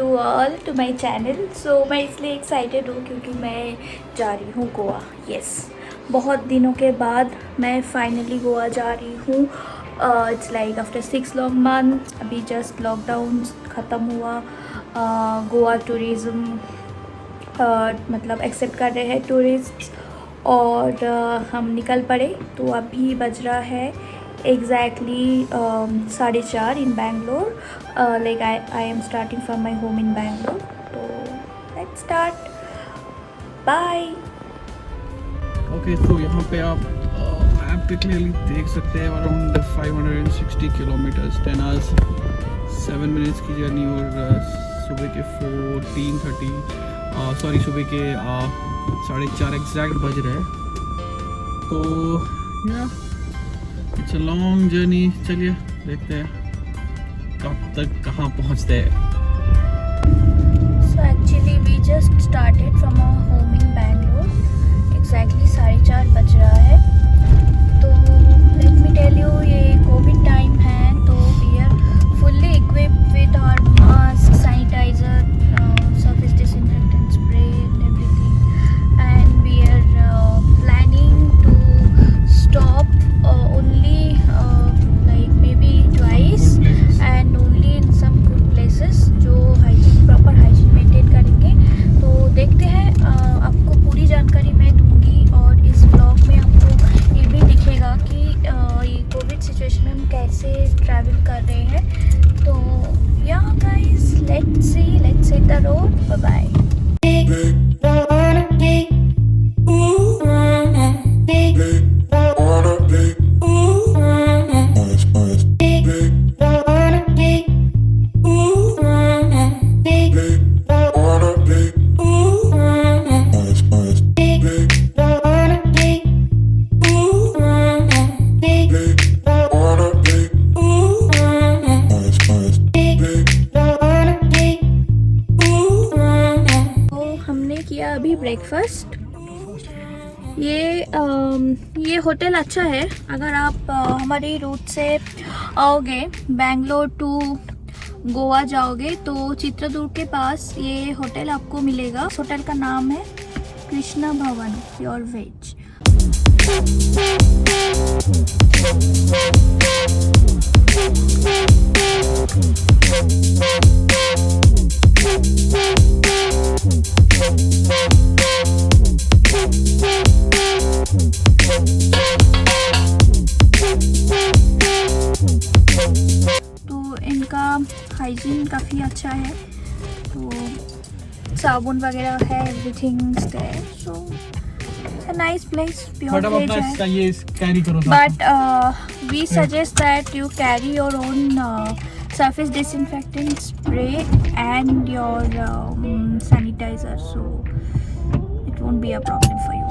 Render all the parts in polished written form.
You all to my channel. So मैं इसलिए excited हूँ क्योंकि मैं जा रही हूँ गोवा। यस, बहुत दिनों के बाद मैं फाइनली गोवा जा रही हूँ। It's like after 6 long month. अभी जस्ट लॉकडाउन ख़त्म हुआ। गोवा टूरिज़्म मतलब एक्सेप्ट कर रहे हैं टूरिस्ट और हम निकल पड़े। तो अभी बज रहा है exactly 4:30 in Bangalore. Like I am starting from my home in Bangalore. तो लेट्स स्टार्ट। बाय। ओके, तो यहाँ पे आप मैप पे क्लियरली देख सकते हैं अराउंड 560 किलोमीटर्स, 10 आवर्स 7 मिनट्स की जर्नी। और सुबह के 4:30 सुबह के 4:30 एग्जैक्ट बज रहे हैं। तो या इट्स अ लॉन्ग जर्नी। चलिए देखते हैं कब तक कहाँ पहुँचते हैं। So actually we just started from our home in Bangalore. Exactly 4:30 बज रहा है। तो लेट मी टेल यू, ये कोविड टाइम है तो we are fully equipped with our mask, sanitiser, surface disinfectant spray and everything, and we are planning to stop only like maybe twice and only in some good places जो proper hygiene maintain करेंगे। तो देखते हैं, आपको पूरी जानकारी मैं दूंगी और इस ब्लॉग में आपको ये भी दिखेगा कि ये कोविड सिचुएशन में हम कैसे ट्रैवल कर रहे हैं। तो yeah guys, let's hit the road. Bye bye. अभी ब्रेकफास्ट। ये होटल अच्छा है। अगर आप हमारे रूट से आओगे, बैंगलोर टू गोवा जाओगे तो चित्रदुर्ग के पास ये होटल आपको मिलेगा। इस होटल का नाम है कृष्णा भवन प्योर वेज। तो इनका हाइजीन काफ़ी अच्छा है। तो साबुन वगैरह है, everything there. So a nice place, pure veg है। ये कैरी करो। But we suggest that you carry your own surface disinfectant spray and your sanitizer, so it won't be a problem for you.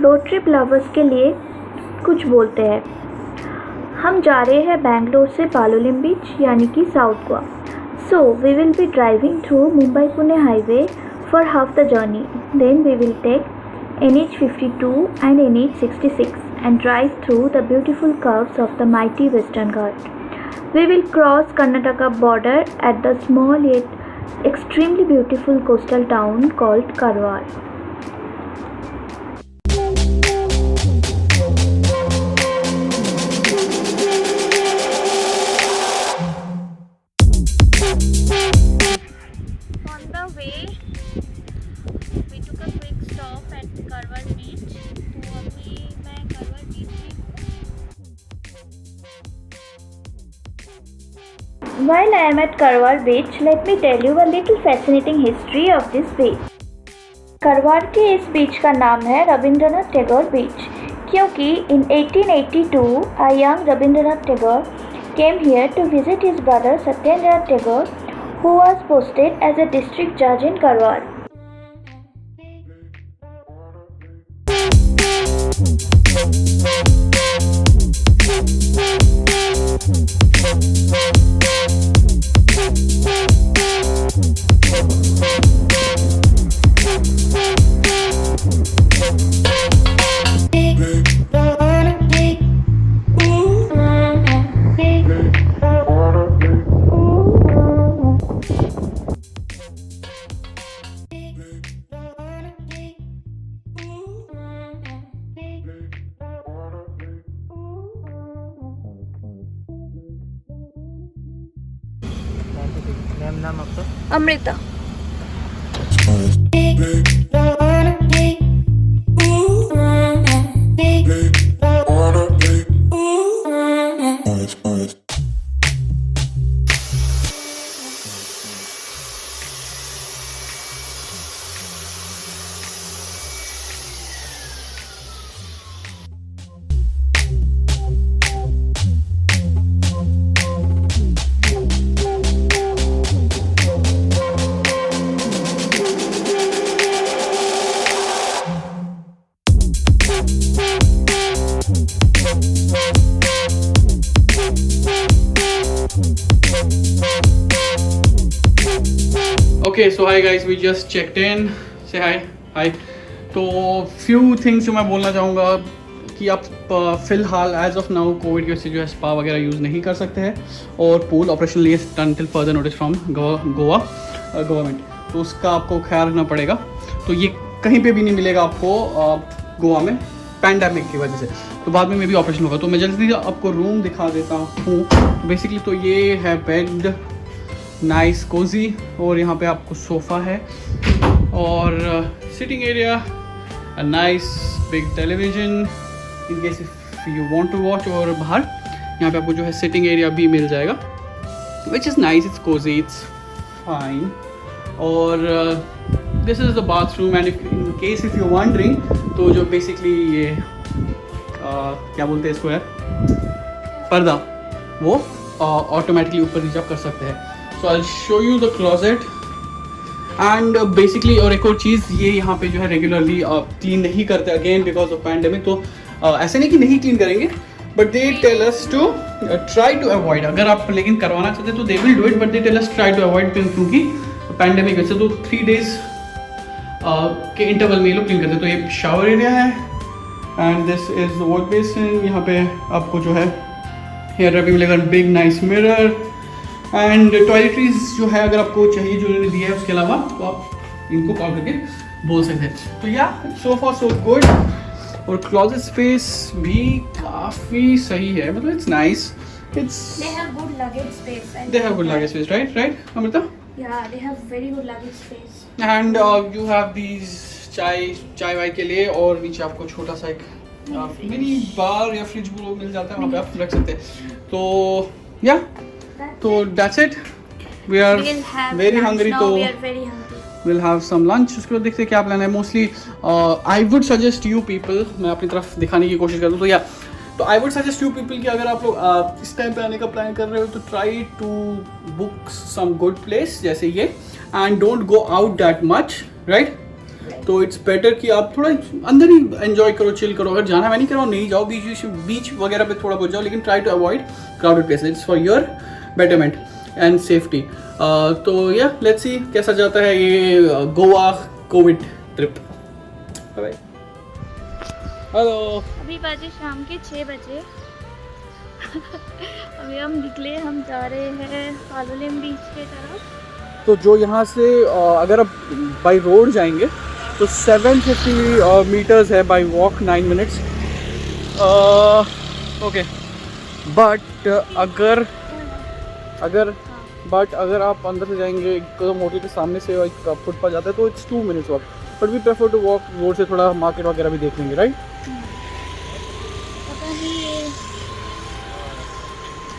Road trip lovers के लिए कुछ बोलते हैं। हम जा रहे हैं बैंगलोर से पालोलिम बीच यानी कि south Goa. So we will be driving through Mumbai Pune highway for half the journey. Then we will take NH52 and NH66 and drive through the beautiful curves of the mighty Western Ghat. We will cross Karnataka border at the small yet extremely beautiful coastal town called Karwar. While I am at Karwar beach, let me tell you a little fascinating history of this beach. करवार के इस बीच का नाम है रविंद्रनाथ टैगोर बीच, क्योंकि in 1882 a young Rabindranath Tagore came here to visit his brother Satyendranath Tagore, who was posted as a district judge in Karwar. नाम आपका? Amrita. Okay, so hi guys, we just checked in. Say hi. Hi. तो few things जो मैं बोलना चाहूँगा कि आप फ़िलहाल एज ऑफ नाउ कोविड की वजह से जो है स्पा वगैरह यूज़ नहीं कर सकते हैं और pool operationally done till further notice from Goa government, तो उसका आपको ख्याल रखना पड़ेगा। तो ये कहीं पे भी नहीं मिलेगा आपको गोवा में पैंडेमिक की वजह से, तो बाद में भी ऑपरेशन होगा। तो मैं जल्दी आपको रूम दिखा देता हूँ। बेसिकली तो ये है बेड, नाइस कोजी, और यहाँ पे आपको सोफ़ा है और sitting area, a nice big television in case if you want to watch, और बाहर यहाँ पे आपको जो है सिटिंग एरिया भी मिल जाएगा which is nice, it's cozy, it's fine. और this is the bathroom and in case if you wondering, तो जो बेसिकली ये क्या बोलते हैं इसको यार, पर्दा, वो ऑटोमेटिकली ऊपर नीचे आप कर सकते हैं। So I show you the closet and basically, और एक और चीज़, ये यहाँ पे जो है रेगुलरली क्लीन नहीं करते अगेन बिकॉज ऑफ पैंडेमिक। तो ऐसे नहीं कि नहीं क्लीन करेंगे, but they tell us to try to avoid. अगर आप लेकिन करवाना चाहते तो they will do it, but they tell us try to avoid, क्योंकि पैंडेमिक वजह से तो 3 days के इंटरवल में ये लोग क्लीन करते हैं। तो ये शावर एरिया है and this is wash basin. यहाँ पे आपको जो है हेयर रबिंग मिलेगा, big nice mirror and toiletries जो है अगर आपको चाहिए जो उन्होंने दिया है उसके अलावा, तो आप इनको कॉल करके बोल सकते हैं। तो या सो फॉर सो गुड, और क्लोजेट स्पेस भी काफ़ी सही है, मतलब it's nice, it's They have good luggage space. they have good luggage space, right Amrita? Yeah, they have very good luggage space. And you have these चाय वाय के लिए, और नीचे आपको छोटा सा एक मिनी बार या फ्रिज वो मिल जाता है, वहाँ पे आप रख सकते हैं। तो या तो that's it. We are We'll have very lunch hungry, now. तो We are very hungry. we'll have some lunch। उसके बाद देखते हैं क्या प्लान है। Mostly I would suggest you people, मैं अपनी तरफ दिखाने की कोशिश करूँ तो या तो I would suggest you people कि अगर आप लोग इस टाइम पे आने का प्लान कर रहे हो तो try to book some good place जैसे ये, and don't go out that much, right? तो इट्स बेटर कि आप थोड़ा अंदर ही एंजॉय करो, चिल करो। अगर जाना मैं नहीं कर रहा हूँ, नहीं जाओ बीच वगैरह पे थोड़ा बहुत जाओ, लेकिन try to avoid crowded places, it's for your betterment and safety. तो या लेट्स सी कैसा जाता है ये Goa covid trip. Bye. Hello, अभी बजे शाम के 6 बजे। अभी हम निकले, हम जा रहे हैं पालोलेम बीच के तरफ। तो जो यहाँ से अगर आप बाई रोड जाएंगे तो 750 मीटर्स है, by walk 9 minutes। Okay, but अगर आप अंदर से जाएंगे एकदम होटल के सामने से एक फुटपाथ जाता है तो it's 2 minutes walk, but we prefer to walk road से, थोड़ा मार्केट वगैरह भी देख लेंगे, राइट?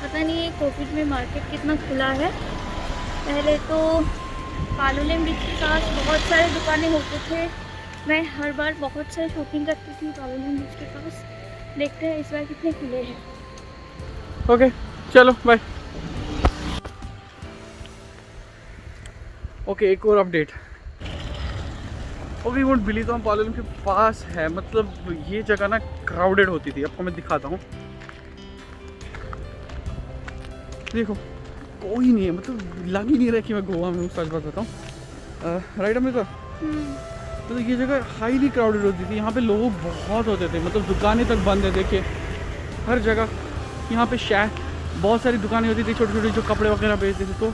पता नहीं ये कोविड में मार्केट कितना खुला है। पहले तो पालोलेम बीच के पास बहुत सारे दुकानें होते थे, मैं हर बार बहुत सारी शॉपिंग करती थी पालोलेम बीच के पास। देखते हैं इस बार कितने खुले हैं। ओके, चलो बाय। ओके, एक और अपडेट। ओके, वोट बिलीव, तो हम पालोलेम के पास है, मतलब ये जगह ना क्राउडेड होती थी। आपको मैं दिखाता हूँ, देखो कोई नहीं है, मतलब लग ही नहीं रहा कि मैं गोवा में हूँ, सच बात बताऊँ। राइट अमृता? तो ये जगह हाईली क्राउडेड होती थी, यहाँ पे लोग बहुत होते थे, मतलब दुकानें तक बंद है। देखिए हर जगह यहाँ पे बहुत सारी दुकानें होती थी छोटी छोटी जो कपड़े वगैरह बेचते थे। तो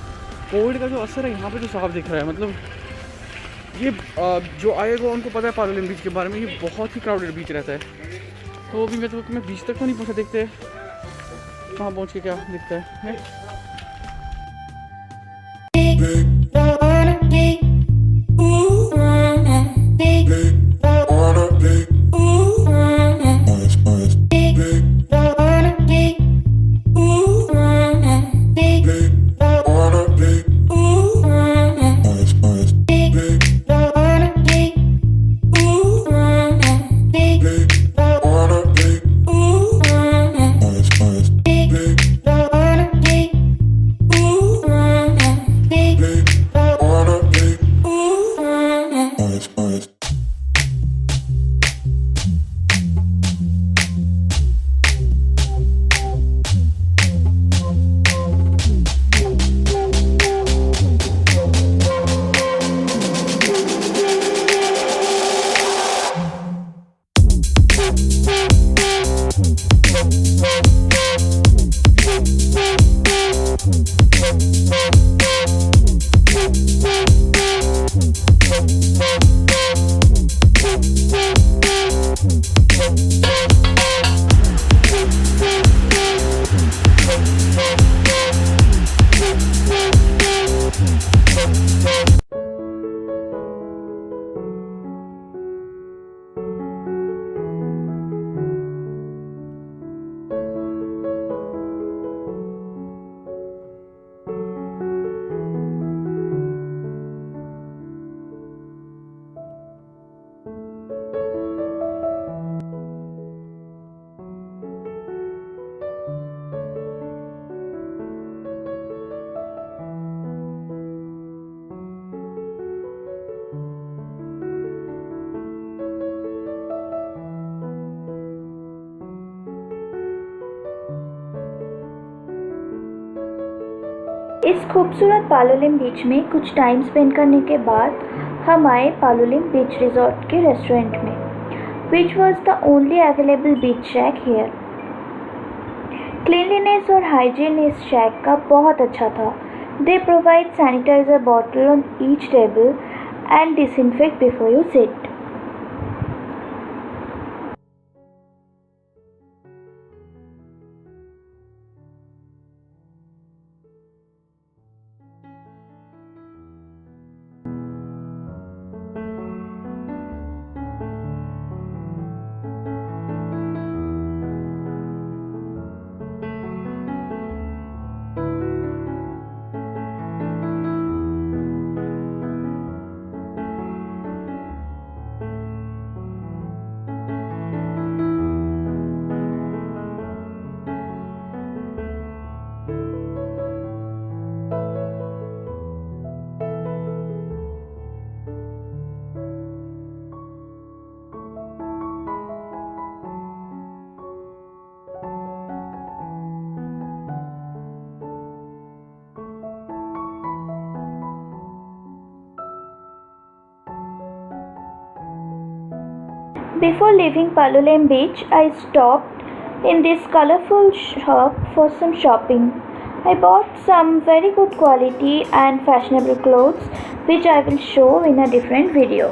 कोविड का जो असर है यहाँ पे तो साफ दिख रहा है। मतलब ये जो आएगा उनको पता है पालोलेम बीच के बारे में, ये बहुत ही क्राउडेड बीच रहता है। तो अभी मैं बीच तक तो नहीं पहुँचा, देखते हैं वहाँ पहुँच के क्या दिखता है। इस खूबसूरत पालोलेम बीच में कुछ टाइम स्पेंड करने के बाद हम आए पालोलेम बीच रिजॉर्ट के रेस्टोरेंट में, which was the only available beach shack here. Cleanliness और हाइजीन इस शैक का बहुत अच्छा था। They provide sanitiser bottle on each table and disinfect before you sit. Before leaving Palolem Beach, I stopped in this colorful shop for some shopping. I bought some very good quality and fashionable clothes, which I will show in a different video.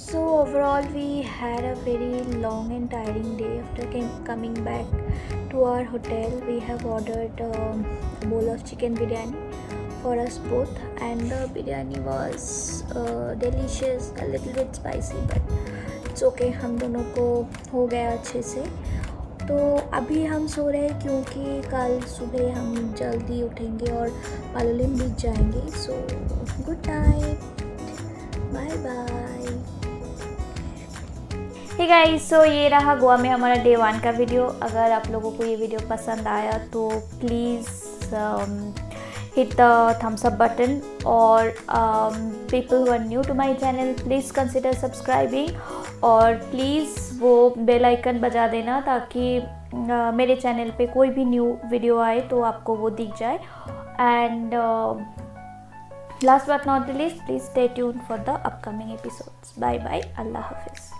So overall, we had a very long and tiring day after coming back to our hotel. We have ordered a bowl of chicken biryani for us both, and the biryani was delicious, a little bit spicy, but it's okay, हम दोनों को हो गया अच्छे से। तो अभी हम सो रहे हैं क्योंकि कल सुबह हम जल्दी उठेंगे और पालोलेम बीच जाएंगे। So good night, bye bye. Hey guys, so ये रहा गोवा में हमारा डे 1 का वीडियो। अगर आप लोगों को ये वीडियो पसंद आया तो please hit the thumbs up button, or people who are new to my channel please consider subscribing, और प्लीज़ वो बेल आइकन बजा देना ताकि मेरे चैनल पे कोई भी न्यू वीडियो आए तो आपको वो दिख जाए। And last but not the least, please stay tuned for the upcoming episodes. Bye bye, अल्लाह हाफिज़।